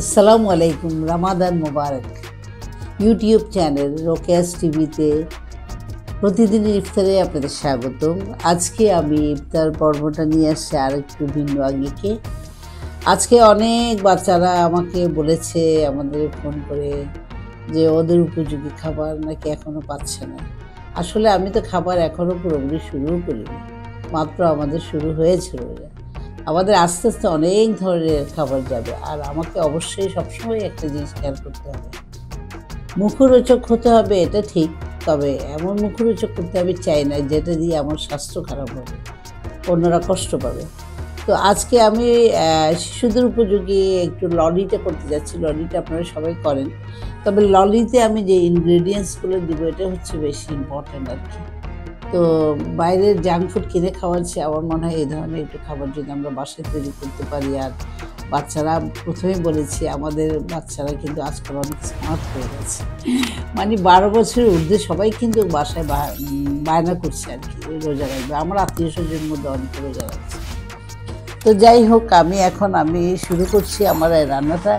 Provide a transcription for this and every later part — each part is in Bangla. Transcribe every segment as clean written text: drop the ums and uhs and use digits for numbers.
আসসালামু আলাইকুম, রামাদান মোবারক। ইউটিউব চ্যানেল রোকেয়াস টিভিতে প্রতিদিনের ইফতারে আপনাদের স্বাগতম। আজকে আমি ইফতার পর্বটা নিয়ে আসছি আর একটু ভিন্ন আঙ্গিকে। আজকে অনেক বাচ্চারা আমাকে বলেছে, আমাদের ফোন করে, যে ওদের উপযোগী খাবার নাকি এখনও পাচ্ছে না। আসলে আমি তো খাবার এখনও পুরোপুরি শুরুও করিনি, মাত্র আমাদের শুরু হয়েছিল। আমাদের আস্তে আস্তে অনেক ধরনের খাবার যাবে, আর আমাকে অবশ্যই সবসময় একটা জিনিস খেয়াল করতে হবে, মুখরোচক হতে হবে, এটা ঠিক। তবে এমন মুখরোচক করতে আমি চাই না যেটা দিয়ে আমার স্বাস্থ্য খারাপ হবে, অন্যরা কষ্ট পাবে। তো আজকে আমি শিশুদের উপযোগী একটু ললিটা করতে যাচ্ছি। ললিটা আপনারা সবাই করেন, তবে ললিতে আমি যে ইনগ্রেডিয়েন্টসগুলো দিব এটা হচ্ছে বেশি ইম্পর্ট্যান্ট আর কি। তো বাইরের জাঙ্ক ফুড কিনে খাওয়াচ্ছে, আমার মনে হয় এই ধরনের একটু খাবার যদি আমরা বাসায় তৈরি করতে পারি। আর বাচ্চারা, প্রথমেই বলেছি, আমাদের বাচ্চারা কিন্তু আজকাল অনেক স্মার্ট হয়ে গেছে। মানে 12 বছরের ঊর্ধ্বে সবাই কিন্তু বাসায় বায়না করছে আর কি, রোজা রাখবে। আমার আত্মীয় স্বজনের মধ্যে অনেকে রোজা রাখছে। তো যাই হোক, আমি শুরু করছি আমার রান্নাটা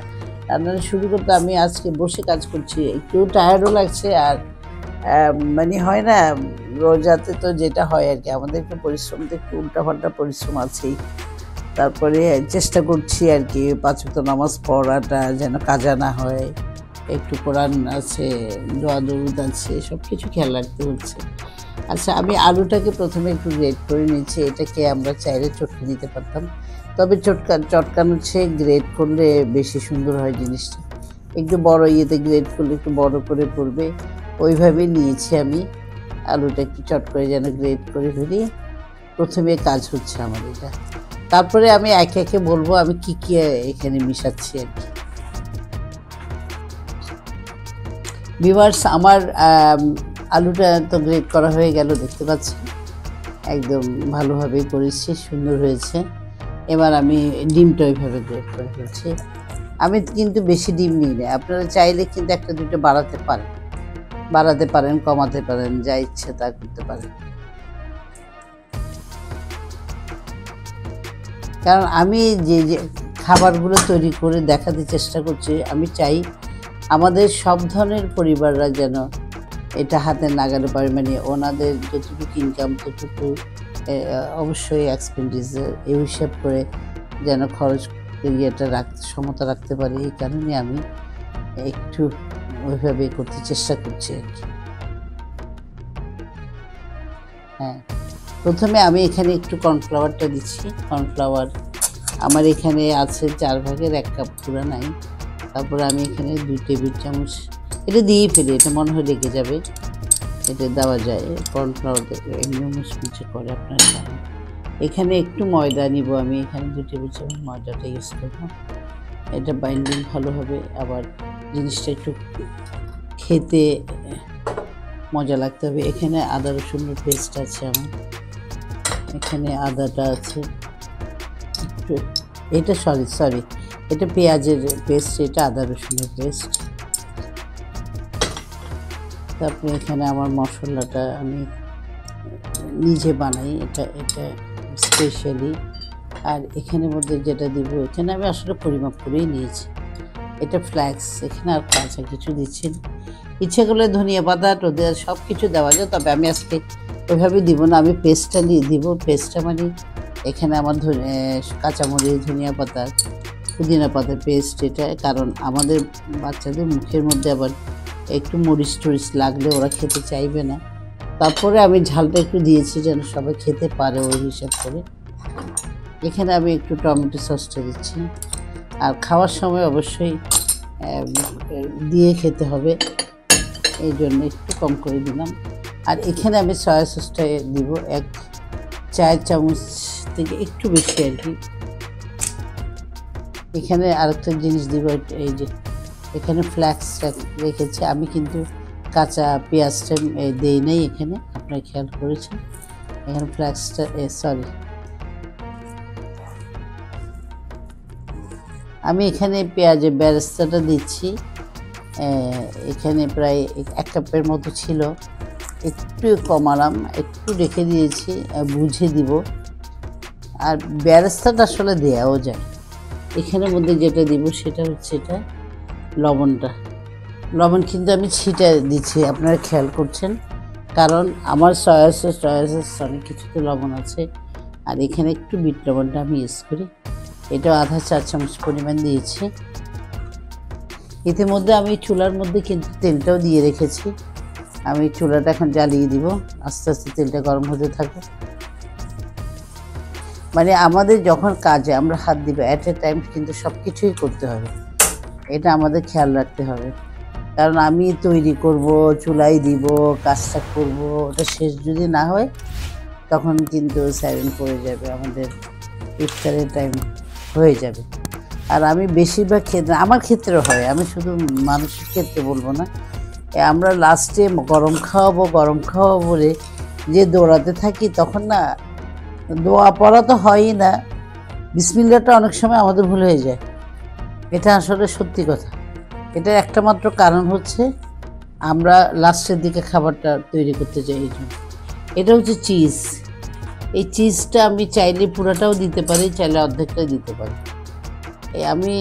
শুরু করতে। আমি আজকে বসে কাজ করছি, একটু টায়ার্ডও লাগছে। আর মানে হয় না, রোজাতে তো যেটা হয় আর কি, আমাদের একটু পরিশ্রম, তো একটু উল্টাপাল্টা পরিশ্রম আছেই। তারপরে চেষ্টা করছি আর কি 5 ওয়াক্ত নামাজ পড়াটা যেন কাজা না হয়, একটু কোরআন আছে, দোয়া দরুদ আছে, সব কিছু খেয়াল রাখতে হচ্ছে। আচ্ছা, আমি আলুটাকে প্রথমে একটু গ্রেট করে নিচ্ছি। এটাকে আমরা চাইলে চটকে নিতে পারতাম, তবে চটকানো হচ্ছে গ্রেট করলে বেশি সুন্দর হয় জিনিসটা। একটু বড় ইয়েতে গ্রেট করলে একটু বড় করে পড়বে, ওইভাবেই নিয়েছি আমি। আলুটা একটু চট করে যেন গ্রেট করে ফেলি, প্রথমে কাজ হচ্ছে আমার এটা। তারপরে আমি একে একে বলবো আমি কি কি এখানে মিশাচ্ছি আর কি। ভিউয়ার্স, আমার আলুটা তো গ্রেট করা হয়ে গেল, দেখতে পাচ্ছেন একদম ভালোভাবেই করেছি, সুন্দর হয়েছে। এবার আমি ডিমটা ওইভাবে গ্রেট করে ফেলছি। আমি কিন্তু বেশি ডিম নিই না, আপনারা চাইলে কিন্তু একটা দুটো বাড়াতে পারেন, কমাতে পারেন, যা ইচ্ছে তা করতে পারেন। কারণ আমি যে খাবারগুলো তৈরি করে দেখাতে চেষ্টা করছি, আমি চাই আমাদের সব ধরনের পরিবাররা যেন এটা হাতের নাগালে পারে। মানে ওনাদের যতটুকু ইনকাম ততটুকু অবশ্যই এক্সপেন্ডিচার এই হিসাব করে যেন খরচ সমতা রাখতে পারি। এই কারণে আমি একটু ওইভাবে করতে চেষ্টা করছি আর কি। হ্যাঁ, প্রথমে আমি এখানে একটু কর্নফ্লাওয়ারটা দিচ্ছি। কর্নফ্লাওয়ার আমার এখানে আছে 4 ভাগের 1 কাপ, পুরো নাই। তারপরে আমি এখানে 2 টেবিল চামচ এটা দিয়েই ফেলি, এটা মনে হয় লেগে যাবে, এটা দেওয়া যায়। কর্নফ্লাওয়ার এমনি মুচমুচে করে, আপনার জানেন। এখানে একটু ময়দা নিব আমি, এখানে 2 টেবিল চামচ ময়দাটা ইউজ করবো। এটা বাইন্ডিং ভালো হবে, আবার জিনিসটা একটু খেতে মজা লাগতে হবে। এখানে আদা রসুনের পেস্ট আছে আমার, এখানে আদাটা আছে একটু, এটা সরি এটা পেঁয়াজের পেস্ট, এটা আদা রসুনের পেস্ট। তারপরে এখানে আমার মশলাটা আমি নিজে বানাই, এটা স্পেশালি। আর এখানের মধ্যে যেটা দিব, এখানে আমি আসলে পরিমাপ করেই নিয়েছি। এটা ফ্ল্যাক্স, এখানে আর কাঁচা কিছু দিচ্ছি না। ইচ্ছে করলে ধনিয়া পাতা টোদের সব কিছু দেওয়া যায়, তবে আমি আজকে ওইভাবে দিব না, আমি পেস্টটা নিয়ে দিব। পেস্টটা মানে এখানে আমার কাঁচামরিচ, ধনিয়া পাতা, পুদিনা পাতার পেস্ট, এটা কারণ আমাদের বাচ্চাদের মুখের মধ্যে আবার একটু মরিচ টরিচ লাগলে ওরা খেতে চাইবে না। তারপরে আমি ঝালটা একটু দিয়েছি যেন সবাই খেতে পারে ওই হিসাব করে। এখানে আমি একটু টমেটো সসটা দিচ্ছি, আর খাওয়ার সময় অবশ্যই দিয়ে খেতে হবে, এই জন্য একটু কম করে দিলাম। আর এখানে আমি সয়া সসটা দিব 1 চায়ের চামচ থেকে একটু বেশি আর কি। এখানে আরেকটা জিনিস দিব, এই যে এখানে ফ্ল্যাক্সটা রেখেছি আমি, কিন্তু কাঁচা পেঁয়াজটা দেই নাই এখানে, আপনারা খেয়াল করেছেন। এখানে ফ্ল্যাক্সটা আমি এখানে পেঁয়াজের বেরেস্তাটা দিচ্ছি। এখানে প্রায় 1 কাপের মতো ছিল, একটু কমালাম, একটু রেখে দিয়েছি, বুঝে দিব। আর বেরেস্তাটা আসলে দেওয়াও যায়, এখানের মধ্যে যেটা দিব সেটা হচ্ছে এটা লবণটা। লবণ কিন্তু আমি ছিটা দিচ্ছি, আপনারা খেয়াল করছেন, কারণ আমার সয়া সস অনেক কিছুতে লবণ আছে। আর এখানে একটু বিট লবণটা আমি ইউজ করি, এটা আধা চা চামচ পরিমাণ দিয়েছি। ইতিমধ্যে আমি চুলার মধ্যে কিন্তু তেলটাও দিয়ে রেখেছি। আমি চুলাটা এখন জ্বালিয়ে দিব, আস্তে আস্তে তেলটা গরম হতে থাকুক। মানে আমাদের যখন কাজে আমরা হাত দিব অ্যাট এ টাইম কিন্তু সব কিছুই করতে হবে, এটা আমাদের খেয়াল রাখতে হবে। কারণ আমি তৈরি করব, চুলাই দিব, কাজটা করব, ওটা শেষ যদি না হয় তখন কিন্তু সাইলেন্ট পড়ে যাবে, আমাদের ইফতারের টাইম হয়ে যাবে। আর আমি বেশিরভাগ ক্ষেত্রে, আমার ক্ষেত্রে হয়, আমি শুধু মানুষের ক্ষেত্রে বলবো না, আমরা লাস্টে গরম খাওয়াবো বলে যে দৌড়াতে থাকি, তখন না দোয়া পড়া তো হয়ই না, বিসমিল্লাহটা অনেক সময় আমাদের ভুল হয়ে যায়। এটা আসলে সত্যি কথা। এটার একটা মাত্র কারণ হচ্ছে আমরা লাস্টের দিকে খাবারটা তৈরি করতে চাই। এই জন্য এটা হচ্ছে চিজ। এই চিজটা আমি চাইলে পুরোটাও দিতে পারি, চাইলে অর্ধেকটাই দিতে পারি। আমি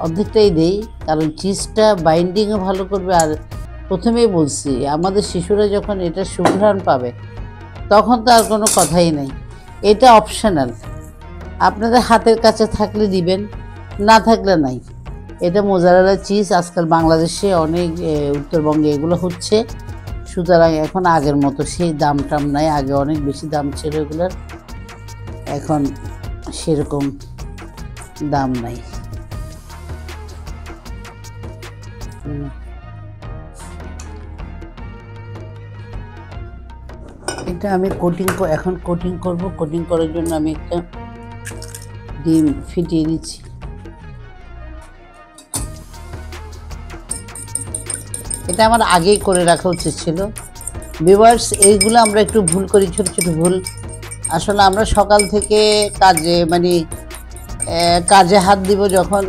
অর্ধেকটাই দিই, কারণ চিজটা বাইন্ডিংও ভালো করবে। আর প্রথমেই বলছি, আমাদের শিশুরা যখন এটা সুঘ্রাণ পাবে তখন তো আর কোনো কথাই নেই। এটা অপশনাল, আপনাদের হাতের কাছে থাকলে দিবেন, না থাকলে নাই। এটা মোজারেলা চিজ আজকাল বাংলাদেশে অনেক, উত্তরবঙ্গে এগুলো হচ্ছে। সুতরাং এখন আগের মতো সেই দাম টাম নাই, আগে অনেক বেশি দাম ছিল এগুলোর, এখন সেরকম দাম নাই। এটা আমি এখন কোটিং করব। কোটিং করার জন্য আমি একটা ডিম ফিটিয়ে নিচ্ছি। এটা আমার আগেই করে রাখা উচিত ছিল। ভিউয়ার্স, এইগুলো আমরা একটু ভুল করি, ছোট ছোট ভুল। আসলে আমরা সকাল থেকে কাজে হাত দিব যখন,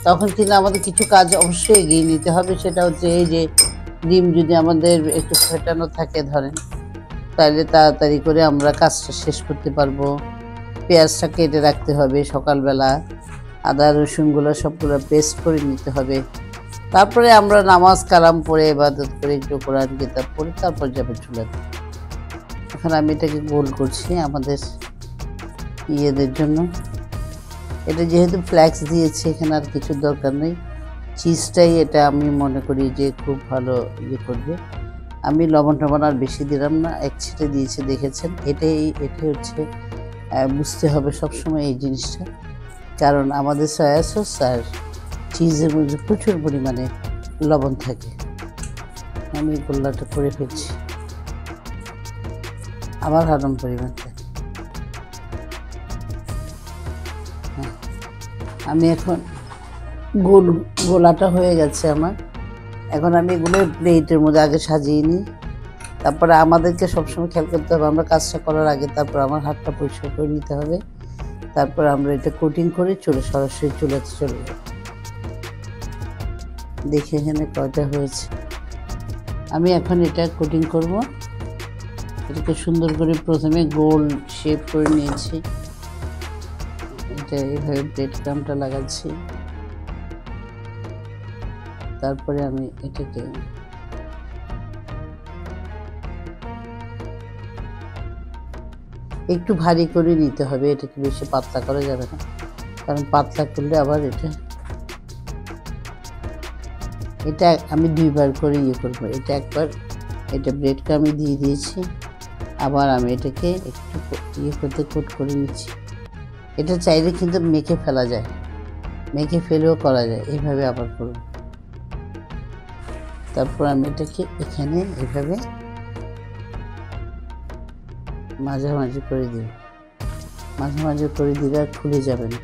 তখন কিন্তু আমাদের কিছু কাজ অবশ্যই এগিয়ে নিতে হবে। সেটা হচ্ছে এই যে ডিম যদি আমাদের একটু ফেটানো থাকে ধরেন, তাহলে তাড়াতাড়ি করে আমরা কাজটা শেষ করতে পারবো। পেঁয়াজটা কেটে রাখতে হবে সকালবেলা, আদা রসুনগুলো সবগুলো পেস্ট করে নিতে হবে। তারপরে আমরা নামাজ কালাম পড়ে ইবাদত করে একটু কোরআন কিতাব পড়ে তারপর যাবে চুলাতে। এখন আমি এটাকে গোল করছি আমাদের ইয়েদের জন্য। এটা যেহেতু ফ্ল্যাক্স দিয়েছি, এখানে আর কিছুর দরকার নেই। চিজটাই এটা আমি মনে করি যে খুব ভালো ইয়ে করবে। আমি লবণ টবণ আর বেশি দিলাম না, এক ছিটে দিয়েছি, দেখেছেন। এটাই হচ্ছে বুঝতে হবে সবসময় এই জিনিসটা, কারণ আমাদের সয়া সস আর চিজের মধ্যে প্রচুর পরিমাণে লবণ থাকে। আমি গোল্লাটা করে ফেলছি, আবার হারাম পরিমাণ থাকে। আমি এখন গোলাটা হয়ে গেছে আমার। এখন আমি এগুলো প্লেটের মধ্যে আগে সাজিয়ে নিই। তারপরে আমাদেরকে সবসময় খেয়াল করতে হবে, আমরা কাজটা করার আগে তারপর আমার হাতটা পরিষ্কার করে নিতে হবে। তারপর আমরা এটা কোটিং করে সরাসরি চুলাতে চলে যাব। দেখি এখানে কয়টা হয়েছে। আমি এখন এটা কোটিং করব। এটাকে সুন্দর করে প্রথমে গোল শেপ করে নিয়েছি। এটা এইভাবে ব্রেড ক্রাম্বটা লাগাচ্ছি। তারপরে আমি এটাকে একটু ভারী করে নিতে হবে, এটাকে বেশি পাতলা করা যাবে না, কারণ পাতলা করলে আবার এটা আমি দুইবার করে ইয়ে করবো। এটা একবার এটা ব্রেডটা আমি দিয়ে দিয়েছি, আবার আমি এটাকে একটু ইয়ে করতে কোট করে নিচ্ছি। এটা চাইলে কিন্তু মেখে ফেলা যায়, মেখে ফেলেও করা যায়, এইভাবে আবার করব। তারপর আমি এটাকে এখানে এভাবে মাঝামাঝি করে দিব। মাঝামাঝি করে দিলে আর খুলে যাবে না।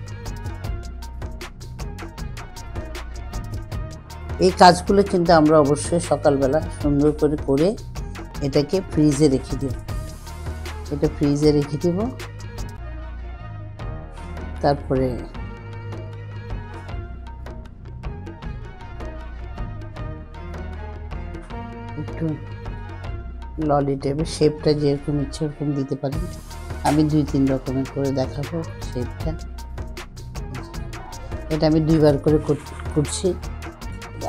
এই কাজগুলো কিন্তু আমরা অবশ্যই সকালবেলা সুন্দর করে এটাকে ফ্রিজে রেখে দেব। এটা ফ্রিজে রেখে দেব। তারপরে একটু ললি টাইপের শেপটা যেরকম ইচ্ছে ওরকম দিতে পারেন। আমি 2-3 রকমের করে দেখাবো শেপটা। এটা আমি 2বার করে করছি।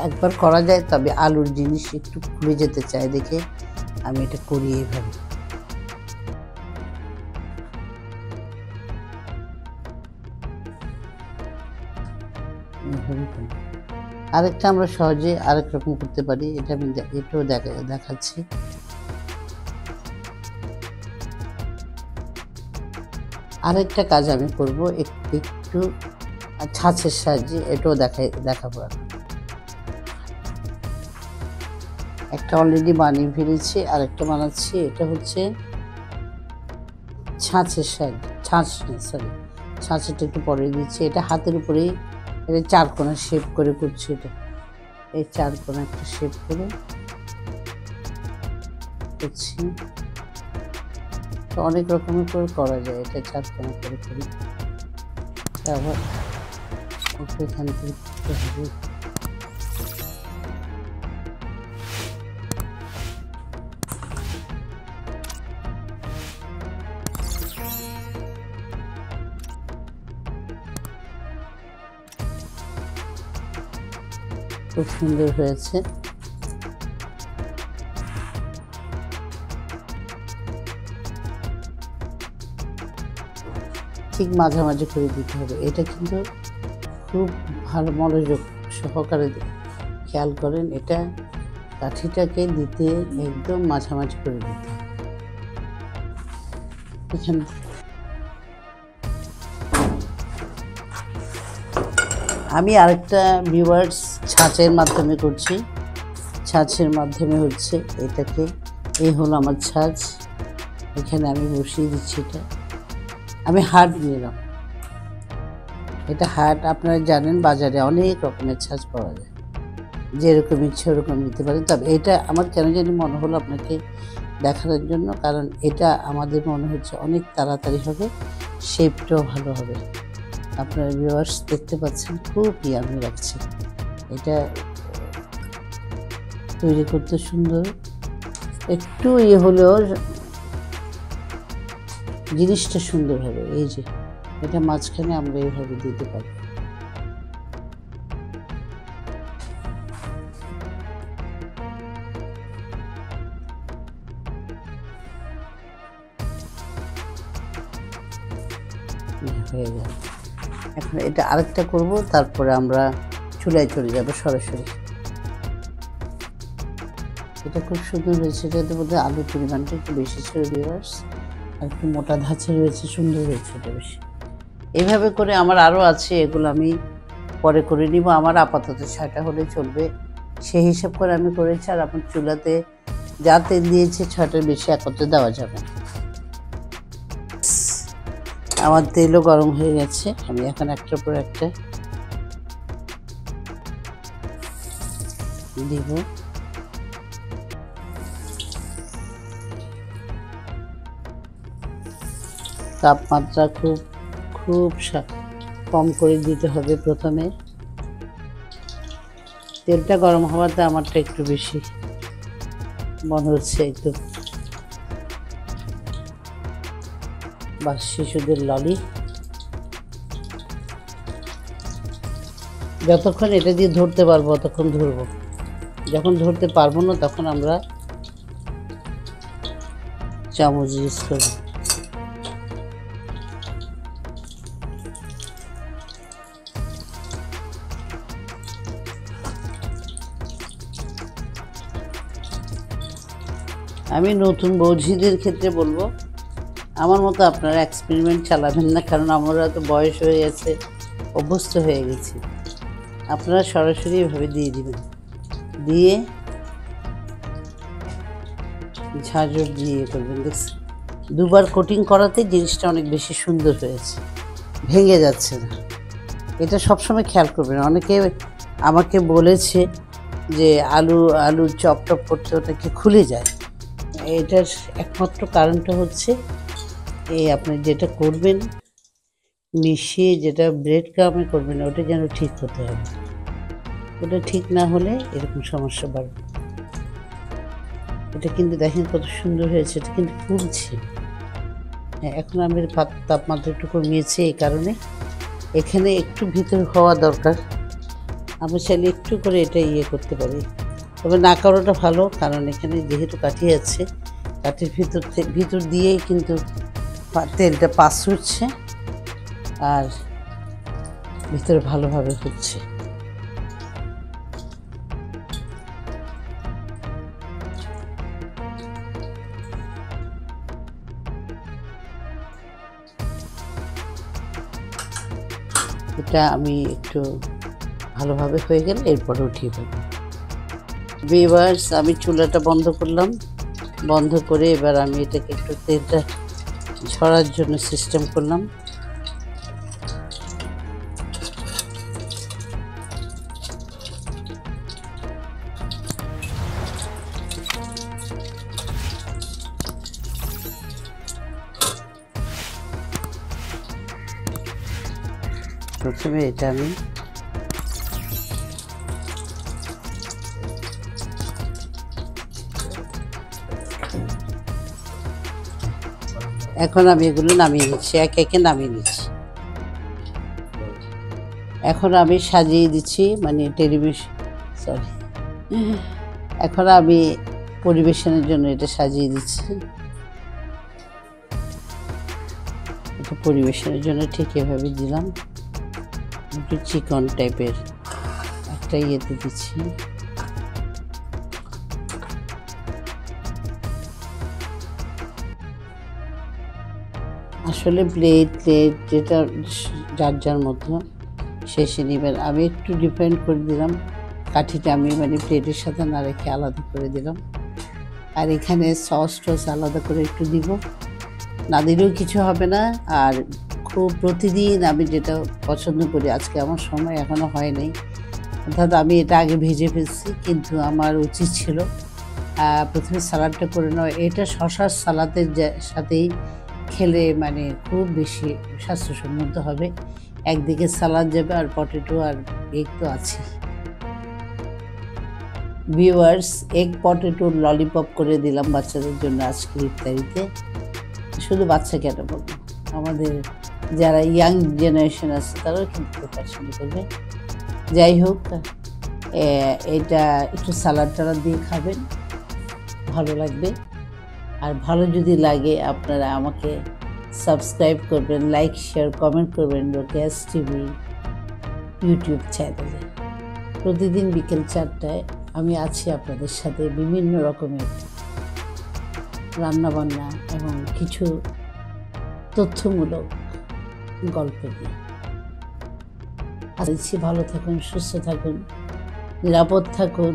একবার করা যায়, তবে আলুর জিনিস একটু খুলে যেতে চাই দেখে আমি এটা করি এইভাবে। আরেকটা আমরা সহজে আরেক রকম করতে পারি, এটা আমি এটাও দেখাচ্ছি। আরেকটা কাজ আমি করব একটু ছাঁচের সাহায্যে, এটাও দেখাবো। একটা অলরেডি বানিয়ে ফেলেছি, আরেকটা বানাচ্ছি। এটা হচ্ছে ছাঁচের সাহায্যে, ছাঁচেরটা একটু পরে দিচ্ছি। এটা হাতের উপরেই এটা 4 কোণা শেপ করে করছি। এটা এই 4 কোণা একটা শেপ করে করছি। অনেক রকমের করে করা যায়, এটা 4 কোণা করে করি। আবার এখান থেকে খুব সুন্দর হয়েছে। ঠিক মাঝামাঝি করে দিতে হবে। এটা কিন্তু খুব ভালো মনোযোগ সহকারে খেয়াল করেন, এটা কাঠিটাকে দিতে একদম মাঝামাঝি করে দিতে হবে। এখানে আমি আরেকটা ভিউয়ার্স ছাঁচের মাধ্যমে করছি। ছাঁচের মাধ্যমে হচ্ছে এটাকে, এই হলো আমার ছাঁচ। এখানে আমি বসিয়ে দিচ্ছি। এটা আমি হার্ড নিলাম। এটা হার্ড, আপনারা জানেন বাজারে অনেক রকমের ছাঁচ পাওয়া যায়, যেরকম ইচ্ছে ওরকম নিতে পারেন। তবে এটা আমার কেন জানি মনে হলো আপনাকে দেখানোর জন্য, কারণ এটা আমাদের মনে হচ্ছে অনেক তাড়াতাড়ি হবে, শেপটাও ভালো হবে। আপনারা ভিউয়ার্স দেখতে পাচ্ছেন খুব ইয়ামি লাগছে। এটা তৈরি করতে সুন্দর, একটু হলেও জিনিসটা সুন্দর হবে। এই যে এটা মাঝখানে আমরা এইভাবে দিতে পারি। হয়ে গেল। এখন এটা আরেকটা করব, তারপরে আমরা চুলায় চলে যাব সরাসরি। এটা খুব সুন্দর হয়েছে। এটার মধ্যে আলুর পরিমাণটা একটু বেশি ছিল ভিউয়ার্স, আর একটু মোটা ধাঁচে রয়েছে, সুন্দর হয়েছে এটা বেশি। এভাবে করে আমার আরও আছে, এগুলো আমি পরে করে নিব। আমার আপাতত 6টা হলে চলবে, সেই হিসাব করে আমি করেছি। আর আপনার চুলাতে যা তেল দিয়েছে 6টার বেশি একত্রে দেওয়া যাবে। আমার তেলও গরম হয়ে গেছে, আমি এখন একটার পর একটা দিব। তাপমাত্রা খুব কম করে দিতে হবে প্রথমে। তেলটা গরম হওয়াতে আমারটা একটু বেশি মনে হচ্ছে, একটু বা শিশুদের ললি। যতক্ষণ এটা দিয়ে ধরতে পারবো ততক্ষণ ধরবো, যখন ধরতে পারবো না তখন আমরা চামচ ইউজ করবো। আমি নতুন বৌঝিদের ক্ষেত্রে বলবো, আমার মতো আপনারা এক্সপেরিমেন্ট চালাবেন না, কারণ আমরা তো বয়স হয়ে গেছে, অভ্যস্ত হয়ে গেছি। আপনারা সরাসরি এভাবে দিয়ে দিবেন, দিয়ে ঝাঁঝর দিয়ে করবেন। দেখছেন 2বার কোটিং করাতে জিনিসটা অনেক বেশি সুন্দর হয়েছে, ভেঙে যাচ্ছে না। এটা সবসময় খেয়াল করবেন। অনেকে আমাকে বলেছে যে আলু চপ টপ করতে ওটাকে খুলে যায়। এটার একমাত্র কারণটা হচ্ছে এই আপনি যেটা করবেন মিশিয়ে, যেটা ব্রেড ক্রামে করবেন ওটা যেন ঠিক হতে হবে। ওটা ঠিক না হলে এরকম সমস্যা বাড়বে। এটা কিন্তু দেখেন কত সুন্দর হয়েছে, এটা কিন্তু ফুলছে। হ্যাঁ, এখন আমি তাপমাত্রা একটু কমিয়েছি এই কারণে এখানে একটু ভিতর হওয়া দরকার। আমি চাইলে একটু করে এটা করতে পারি, তবে না করাটা ভালো, কারণ এখানে যেহেতু কাঠি আছে, কাঠির ভিতর দিয়েই কিন্তু তেলটা পাস হচ্ছে আর ভিতরে ভালোভাবে হচ্ছে। এটা আমি একটু ভালোভাবে হয়ে গেলে এরপরে উঠিয়ে দেবো। ভিউয়ার্স, আমি চুলাটা বন্ধ করলাম, বন্ধ করে এবার আমি এটাকে একটু তেলটা ঝরার জন্য সিস্টেম করলাম। প্রথমে এটা আমি এখন আমি এগুলো নামিয়ে নিচ্ছি, এক একে নামিয়ে নিচ্ছি। এখন আমি সাজিয়ে দিচ্ছি, মানে এখন আমি পরিবেশনের জন্য এটা সাজিয়ে দিচ্ছি। এটা পরিবেশনের জন্য ঠিক এভাবে দিলাম, একটু চিকন টাইপের একটা ইয়েতে দিচ্ছি। আসলে প্লেট যেটা যার যার মতো শেষে নেবেন। আমি একটু ডিফারেন্ট করে দিলাম, কাঠিটা আমি মানে প্লেটের সাথে না রেখে আলাদা করে দিলাম। আর এখানে সস টস আলাদা করে একটু দিব, না দিলেও কিছু হবে না। আর খুব প্রতিদিন আমি যেটা পছন্দ করি, আজকে আমার সময় এখনও হয় নাই, অর্থাৎ আমি এটা আগে ভেজে ফেলছি, কিন্তু আমার উচিত ছিল প্রথমে সালাডটা করে নেওয়া। এটা শশার সালাদের সাথেই খেলে মানে খুব বেশি স্বাস্থ্যসম্মত হবে। একদিকে সালাদ যাবে আর পটেটো আর এগ তো আছে। ভিউয়ার্স, এগ পটেটোর ললিপপ করে দিলাম বাচ্চাদের জন্য আজকে ইফতারিতে। শুধু বাচ্চা কেন বলবো, আমাদের যারা ইয়াং জেনারেশন আছে তারাও কিন্তু খুব পছন্দ করবে। যাই হোক, এটা একটু সালাদ টালাদ দিয়ে খাবেন, ভালো লাগবে। আর ভালো যদি লাগে আপনারা আমাকে সাবস্ক্রাইব করবেন, লাইক শেয়ার কমেন্ট করবেন রোকেয়াস টিভি ইউটিউব চ্যানেলে। প্রতিদিন বিকেল 4টায় আমি আছি আপনাদের সাথে বিভিন্ন রকমের রান্নাবান্না এবং কিছু তথ্যমূলক গল্প নিয়ে। ভালো থাকুন, সুস্থ থাকুন, নিরাপদ থাকুন।